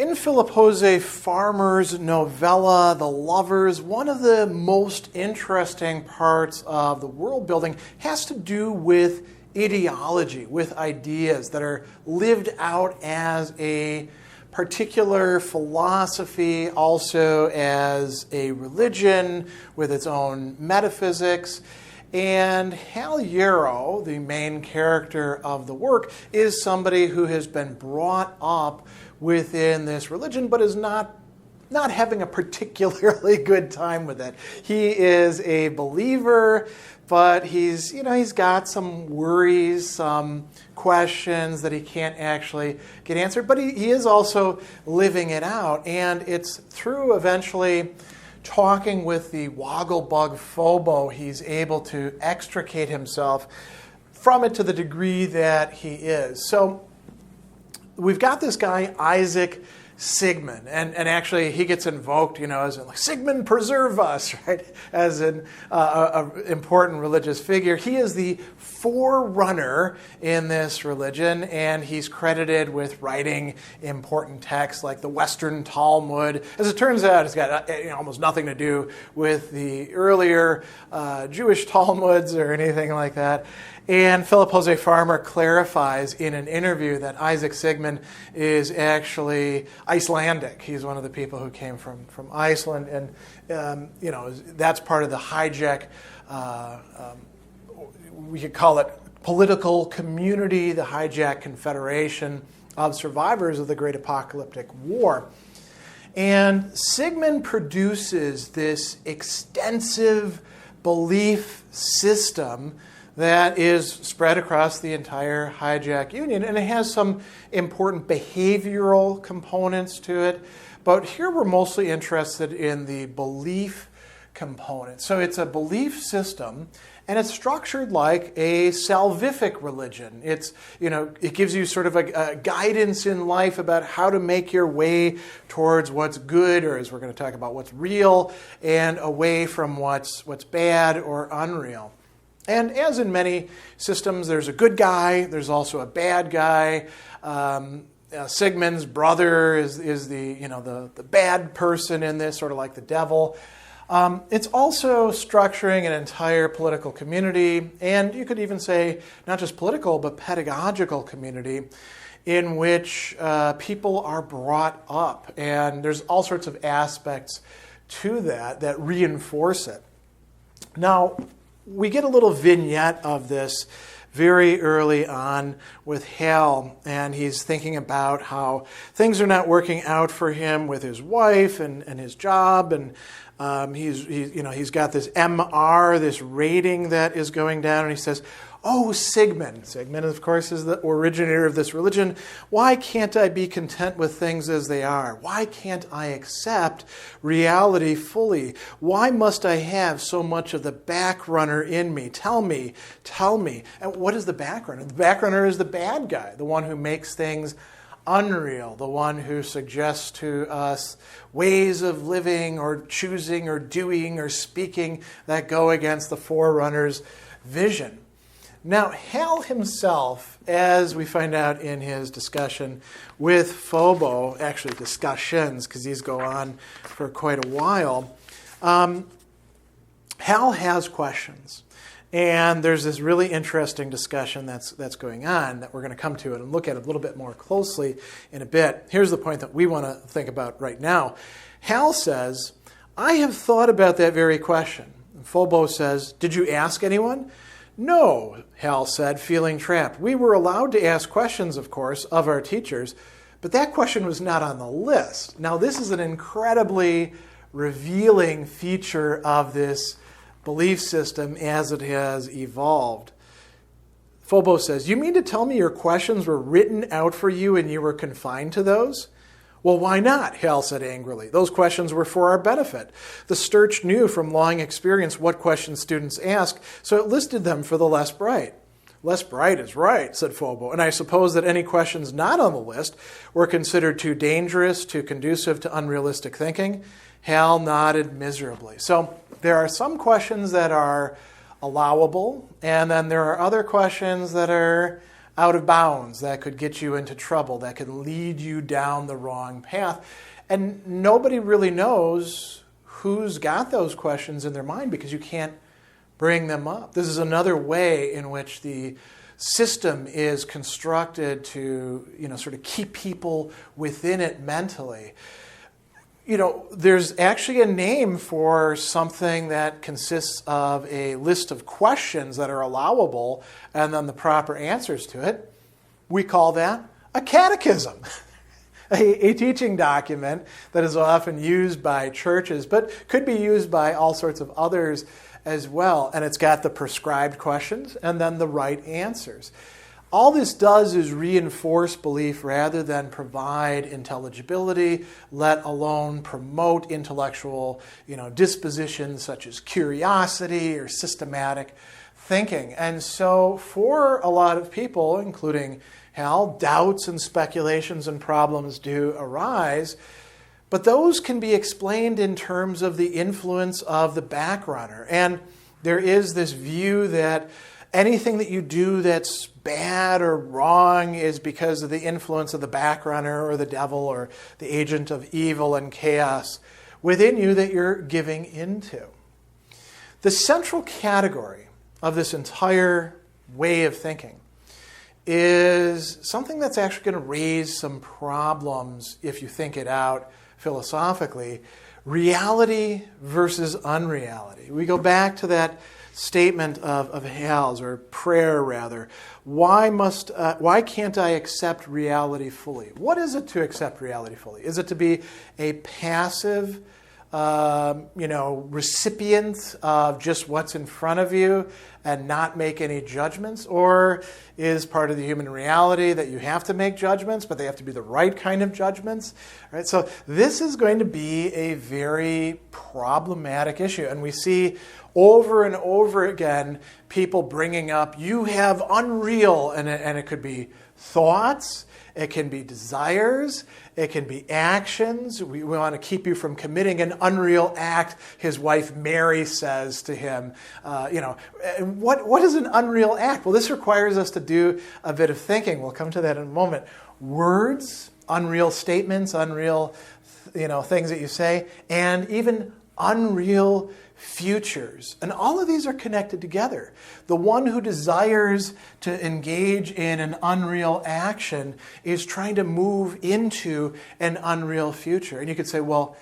In Philip Jose Farmer's novella, The Lovers, one of the most interesting parts of the world building has to do with ideology, with ideas that are lived out as a particular philosophy, also as a religion with its own metaphysics. And Hal Yarrow, the main character of the work, is somebody who has been brought up within this religion, but is not having a particularly good time with it. He is a believer, but he's got some worries, some questions that he can't actually get answered. But he is also living it out, and it's through eventually talking with the wogglebug Phobo, he's able to extricate himself from it to the degree that he is. So we've got this guy, Isaac Sigman, and actually he gets invoked, as in like, Sigmen preserve us, right? As an important religious figure. He is the forerunner in this religion, and he's credited with writing important texts like the Western Talmud. As it turns out, it's got almost nothing to do with the earlier Jewish Talmuds or anything like that. And Philip Jose Farmer clarifies in an interview that Isaac Sigman is actually Icelandic. He's one of the people who came from Iceland, and that's part of the Haijac. We could call it political community, the Haijac Confederation of survivors of the Great Apocalyptic War. And Sigman produces this extensive belief system that is spread across the entire Haijac Union, and it has some important behavioral components to it. But here we're mostly interested in the belief component. So it's a belief system, and it's structured like a salvific religion. It gives you sort of a guidance in life about how to make your way towards what's good, or as we're going to talk about, what's real, and away from what's bad or unreal. And as in many systems, there's a good guy, there's also a bad guy. Sigmund's brother is the bad person in this, sort of like the devil. It's also structuring an entire political community, and you could even say not just political, but pedagogical community, in which people are brought up. And there's all sorts of aspects to that reinforce it. Now, we get a little vignette of this very early on with Hal, and he's thinking about how things are not working out for him with his wife and his job, and he's got this MR, this rating that is going down, and he says, "Oh, Sigman." Sigman, of course, is the originator of this religion. "Why can't I be content with things as they are? Why can't I accept reality fully? Why must I have so much of the backrunner in me? Tell me. And what is the backrunner? The backrunner is the bad guy, the one who makes things unreal, the one who suggests to us ways of living or choosing or doing or speaking that go against the forerunner's vision." Now, Hal himself, as we find out in his discussion with Phobo, actually discussions, because these go on for quite a while, Hal has questions. And there's this really interesting discussion that's going on that we're going to come to and look at a little bit more closely in a bit. Here's the point that we want to think about right now. Hal says, "I have thought about that very question." And Phobo says, "Did you ask anyone?" "No," Hal said, feeling trapped. "We were allowed to ask questions, of course, of our teachers, but that question was not on the list." Now, this is an incredibly revealing feature of this belief system as it has evolved. Phobo says, "You mean to tell me your questions were written out for you and you were confined to those?" "Well, why not?" Hal said angrily. "Those questions were for our benefit. The Sturch knew from long experience what questions students ask, so it listed them for the less bright." "Less bright is right," said Phobo, "and I suppose that any questions not on the list were considered too dangerous, too conducive to unrealistic thinking?" Hal nodded miserably. So there are some questions that are allowable, and then there are other questions that are out of bounds, that could get you into trouble, that could lead you down the wrong path. And nobody really knows who's got those questions in their mind because you can't bring them up. This is another way in which the system is constructed to, sort of keep people within it mentally. There's actually a name for something that consists of a list of questions that are allowable and then the proper answers to it. We call that a catechism, a teaching document that is often used by churches, but could be used by all sorts of others as well. And it's got the prescribed questions and then the right answers. All this does is reinforce belief rather than provide intelligibility, let alone promote intellectual, dispositions such as curiosity or systematic thinking. And so for a lot of people, including Hal, doubts and speculations and problems do arise, but those can be explained in terms of the influence of the backrunner. And there is this view that anything that you do that's bad or wrong is because of the influence of the backrunner or the devil or the agent of evil and chaos within you that you're giving into. The central category of this entire way of thinking is something that's actually going to raise some problems if you think it out philosophically: reality versus unreality. We go back to that statement of Hal's, or prayer rather. Why can't I accept reality fully? What is it to accept reality fully? Is it to be a passive, recipient of just what's in front of you and not make any judgments? Or is part of the human reality that you have to make judgments, but they have to be the right kind of judgments? Right? So this is going to be a very problematic issue. And we see over and over again people bringing up, you have unreal, and it could be thoughts, it can be desires, it can be actions. We want to keep you from committing an unreal act, his wife Mary says to him. What is an unreal act? Well, this requires us to do a bit of thinking. We'll come to that in a moment. Words, unreal statements, unreal things that you say, and even unreal futures. And all of these are connected together. The one who desires to engage in an unreal action is trying to move into an unreal future. And you could say, well,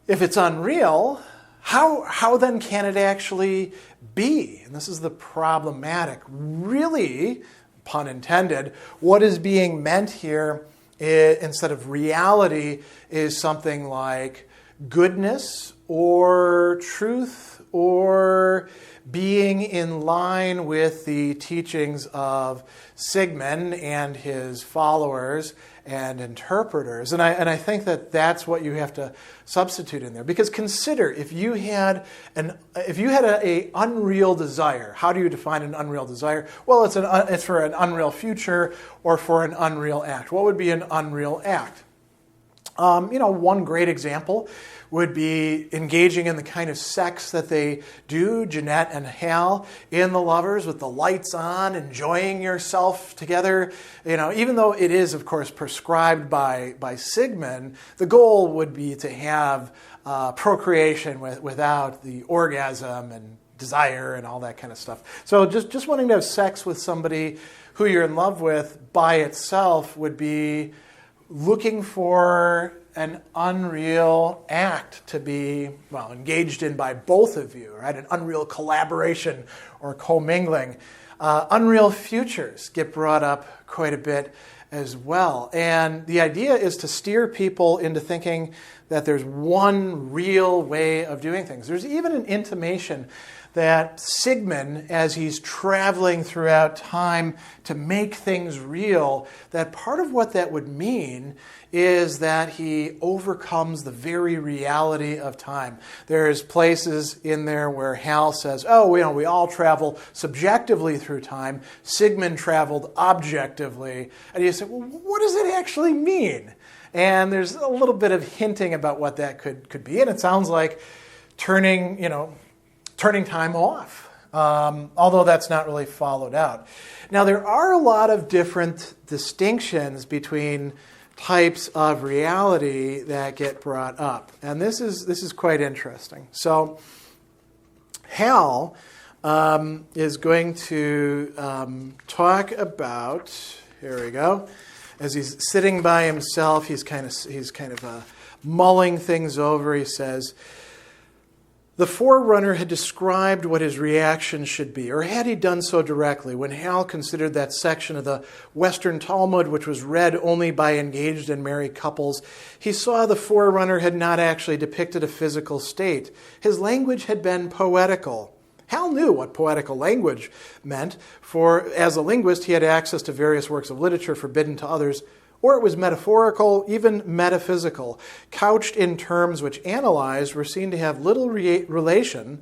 if it's unreal, how then can it actually be? And this is the problematic. Really, pun intended, what is being meant here instead of reality is something like goodness or truth or being in line with the teachings of Sigmen and his followers and interpreters. And I think that that's what you have to substitute in there. Because consider, if you had an unreal desire, how do you define an unreal desire? Well, it's for an unreal future or for an unreal act. What would be an unreal act? One great example would be engaging in the kind of sex that they do, Jeanette and Hal, in The Lovers, with the lights on, enjoying yourself together. Even though it is, of course, prescribed by Sigmen, the goal would be to have procreation without the orgasm and desire and all that kind of stuff. So just wanting to have sex with somebody who you're in love with by itself would be looking for an unreal act to be, engaged in by both of you, right? An unreal collaboration or commingling. Unreal futures get brought up quite a bit as well. And the idea is to steer people into thinking that there's one real way of doing things. There's even an intimation that Sigmund, as he's traveling throughout time to make things real, that part of what that would mean is that he overcomes the very reality of time. There's places in there where Hal says, we all travel subjectively through time. Sigmund traveled objectively. And you say, well, what does it actually mean? And there's a little bit of hinting about what that could be. And it sounds like turning time off. although that's not really followed out. Now, there are a lot of different distinctions between types of reality that get brought up, and this is quite interesting. So, Hal is going to talk about. Here we go. As he's sitting by himself, he's kind of mulling things over. He says, the forerunner had described what his reaction should be, or had he done so directly, when Hal considered that section of the Western Talmud which was read only by engaged and married couples, he saw the forerunner had not actually depicted a physical state. His language had been poetical. Hal knew what poetical language meant, for as a linguist he had access to various works of literature forbidden to others, or it was metaphorical, even metaphysical, couched in terms which analyzed were seen to have little relation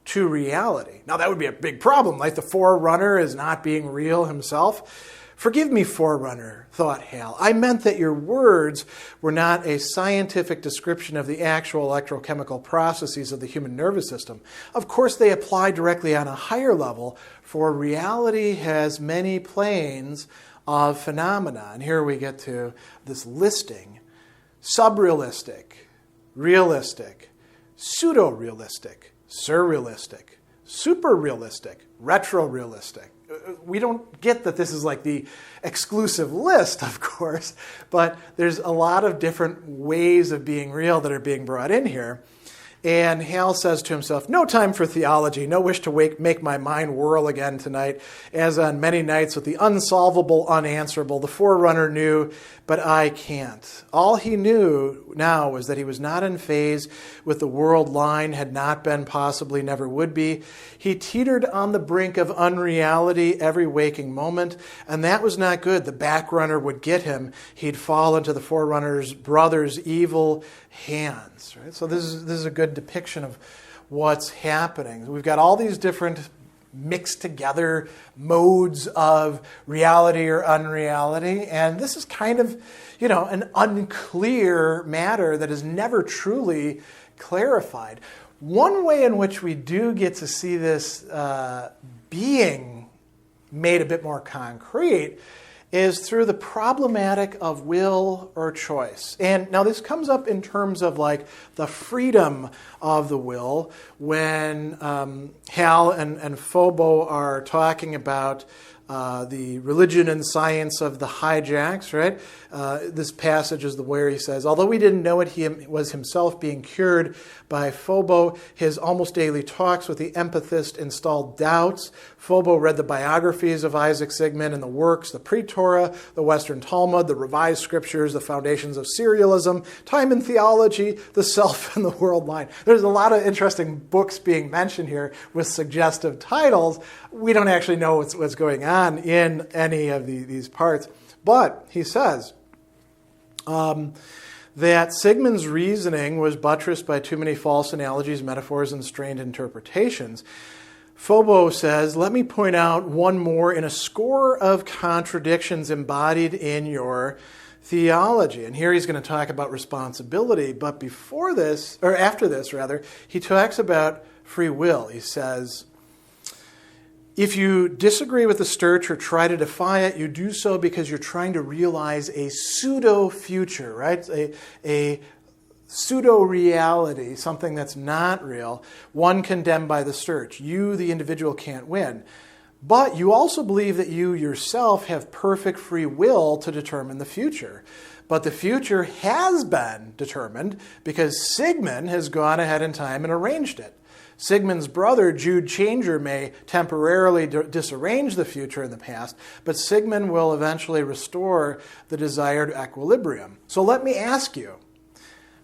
to reality. Now that would be a big problem, like the forerunner is not being real himself. Forgive me, forerunner, thought Hal. I meant that your words were not a scientific description of the actual electrochemical processes of the human nervous system. Of course, they apply directly on a higher level, for reality has many planes of phenomena. And here we get to this listing: subrealistic, realistic, pseudo-realistic, surrealistic, super-realistic, retro-realistic. We don't get that this is like the exclusive list, of course, but there's a lot of different ways of being real that are being brought in here. And Hal says to himself, no time for theology, no wish to make my mind whirl again tonight, as on many nights with the unsolvable, unanswerable. The forerunner knew, but I can't. All he knew now was that he was not in phase with the world line, had not been, possibly never would be. He teetered on the brink of unreality every waking moment, and that was not good. The backrunner would get him. He'd fall into the forerunner's brother's evil hands. Right? So this is a good depiction of what's happening. We've got all these different mixed together modes of reality or unreality, and this is kind of, an unclear matter that is never truly clarified. One way in which we do get to see this being made a bit more concrete is through the problematic of will or choice. And now this comes up in terms of like the freedom of the will when Hal and Phobo are talking about the religion and science of the Haijacs, right? This passage is where he says, although we didn't know it, he was himself being cured by Phobo. His almost daily talks with the empathist installed doubts. Phobo read the biographies of Isaac Sigman and the works, the Pre-Torah, the Western Talmud, the revised scriptures, the foundations of serialism, time and theology, the self and the world line. There's a lot of interesting books being mentioned here with suggestive titles. We don't actually know what's going on in any of these parts. But he says that Sigmund's reasoning was buttressed by too many false analogies, metaphors, and strained interpretations. Phobo says, let me point out one more in a score of contradictions embodied in your theology. And here he's going to talk about responsibility, but before this, or after this rather, he talks about free will. He says, if you disagree with the Sturch or try to defy it, you do so because you're trying to realize a pseudo-future, right? A pseudo-reality, something that's not real, one condemned by the Sturch. You, the individual, can't win. But you also believe that you yourself have perfect free will to determine the future. But the future has been determined because Sigmund has gone ahead in time and arranged it. Sigmund's brother, Jude Changer, may temporarily disarrange the future in the past, but Sigmund will eventually restore the desired equilibrium. So let me ask you,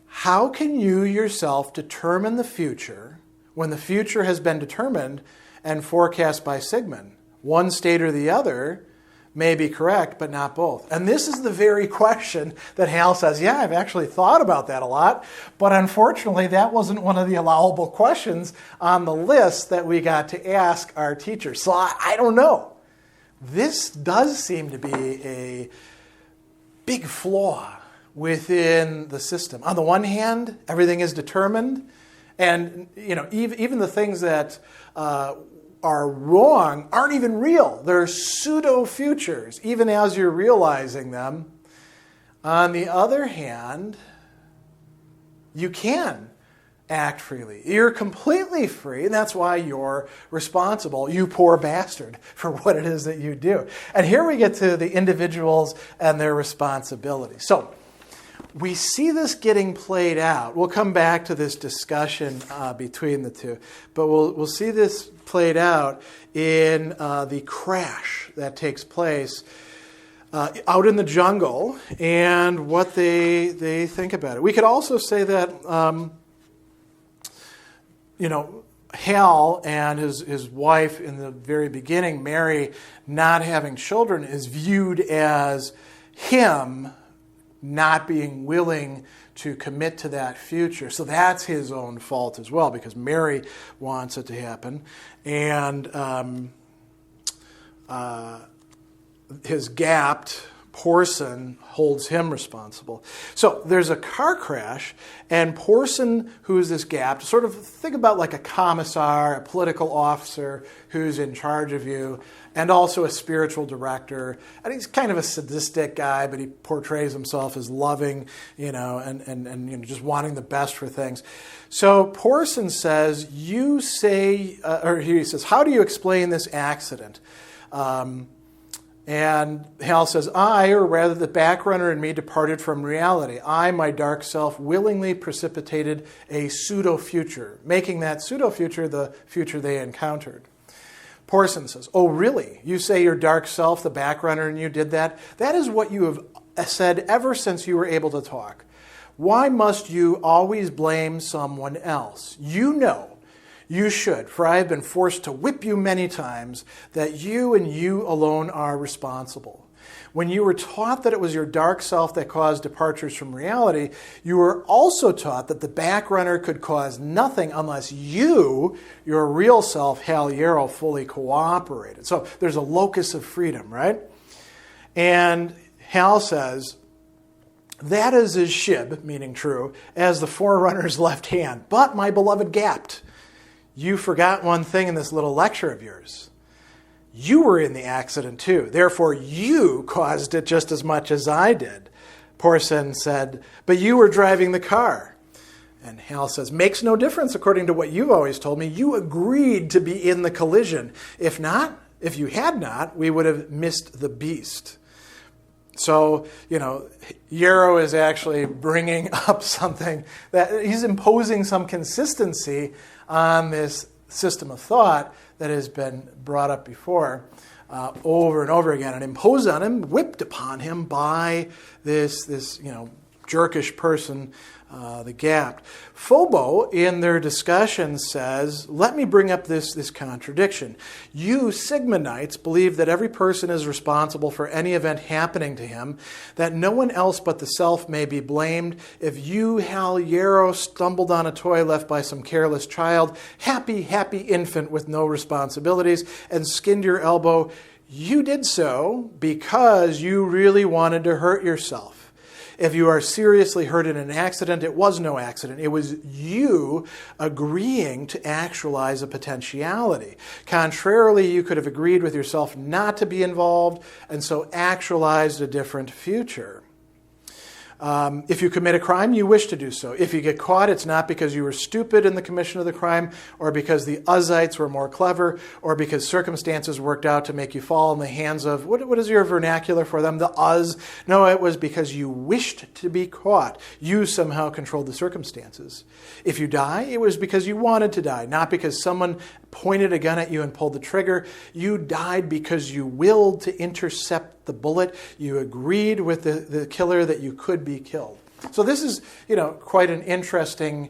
how can you yourself determine the future when the future has been determined and forecast by Sigmund? One state or the other may be correct, but not both. And this is the very question that Hal says, yeah, I've actually thought about that a lot, but unfortunately that wasn't one of the allowable questions on the list that we got to ask our teacher. So I don't know. This does seem to be a big flaw within the system. On the one hand, everything is determined, and even the things that are wrong aren't even real. They're pseudo-futures, even as you're realizing them. On the other hand, you can act freely. You're completely free, and that's why you're responsible, you poor bastard, for what it is that you do. And here we get to the individuals and their responsibility. So we see this getting played out. We'll come back to this discussion between the two, but we'll see this played out in the crash that takes place out in the jungle and what they think about it. We could also say that Hal and his wife in the very beginning, Mary, not having children, is viewed as him not being willing to commit to that future. So that's his own fault as well, because Mary wants it to happen. And his gapped Porson holds him responsible. So there's a car crash, and Porson, who's this gapped, sort of think about like a commissar, a political officer who's in charge of you, and also a spiritual director. And he's kind of a sadistic guy, but he portrays himself as loving, and just wanting the best for things. So Porson says, he says, how do you explain this accident? And Hal says, or rather the backrunner in me departed from reality. I, my dark self, willingly precipitated a pseudo-future, making that pseudo-future the future they encountered. Porson says, oh, really? You say your dark self, the backrunner in you, did that? That is what you have said ever since you were able to talk. Why must you always blame someone else? You know. You should, for I have been forced to whip you many times, that you and you alone are responsible. When you were taught that it was your dark self that caused departures from reality, you were also taught that the backrunner could cause nothing unless you, your real self, Hal Yarrow, fully cooperated. So there's a locus of freedom, right? And Hal says, that is as shib, meaning true, as the forerunner's left hand. But my beloved gapped. You forgot one thing in this little lecture of yours. You were in the accident too. Therefore, you caused it just as much as I did. Porson said, but you were driving the car. And Hal says, makes no difference according to what you've always told me. You agreed to be in the collision. If you had not, we would have missed the beast. So, Yarrow is actually bringing up something that he's imposing some consistency on this system of thought that has been brought up before over and over again, and imposed on him, whipped upon him by this jerkish person, the gapped. Phobo, in their discussion, says, let me bring up this contradiction. You Sigmanites believe that every person is responsible for any event happening to him, that no one else but the self may be blamed. If you, Hal Yarrow, stumbled on a toy left by some careless child, happy infant with no responsibilities, and skinned your elbow, you did so because you really wanted to hurt yourself. If you are seriously hurt in an accident, it was no accident. It was you agreeing to actualize a potentiality. Contrarily, you could have agreed with yourself not to be involved and so actualized a different future. If you commit a crime, you wish to do so. If you get caught, it's not because you were stupid in the commission of the crime, or because the Uzzites were more clever, or because circumstances worked out to make you fall in the hands of, what is your vernacular for them, the Uz? No, it was because you wished to be caught. You somehow controlled the circumstances. If you die, it was because you wanted to die, not because someone pointed a gun at you and pulled the trigger. You died because you willed to intercept the bullet. You agreed with the killer that you could be killed. So this is, quite an interesting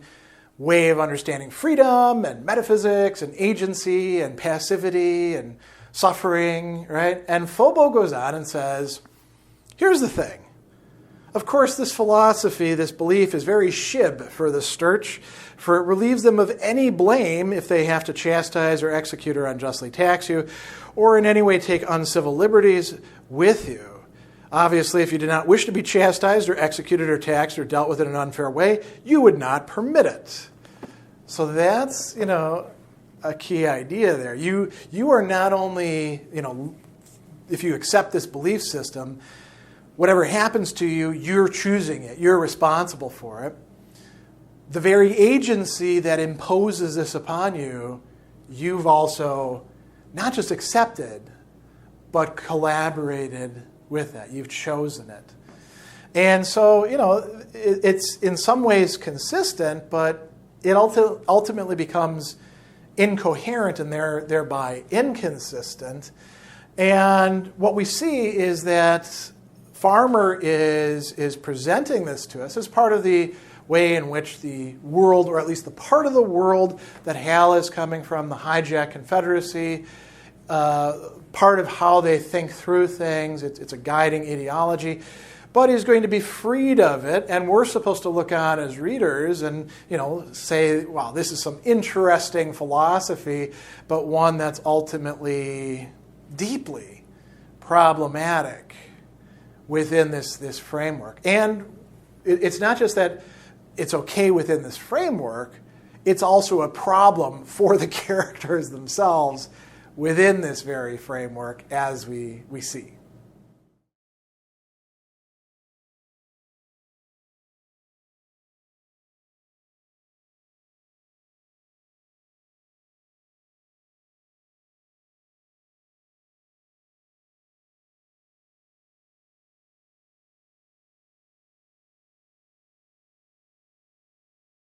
way of understanding freedom and metaphysics and agency and passivity and suffering, right? And Phobo goes on and says, here's the thing. Of course, this philosophy, this belief is very shib for the Sturch, for it relieves them of any blame if they have to chastise or execute or unjustly tax you, or in any way take uncivil liberties with you. Obviously, if you did not wish to be chastised or executed or taxed or dealt with in an unfair way, you would not permit it. So that's, a key idea there. You are not only, if you accept this belief system, whatever happens to you, you're choosing it. You're responsible for it. The very agency that imposes this upon you, you've also not just accepted, but collaborated with that. You've chosen it. And so, it's in some ways consistent, but it ultimately becomes incoherent and thereby inconsistent. And what we see is that Farmer is presenting this to us as part of the way in which the world, or at least the part of the world that Hal is coming from, the Haijac Confederacy, part of how they think through things. It's a guiding ideology. But he's going to be freed of it, and we're supposed to look on as readers and say, wow, this is some interesting philosophy, but one that's ultimately deeply problematic within this framework. And it's not just that it's okay within this framework, it's also a problem for the characters themselves within this very framework, as we see.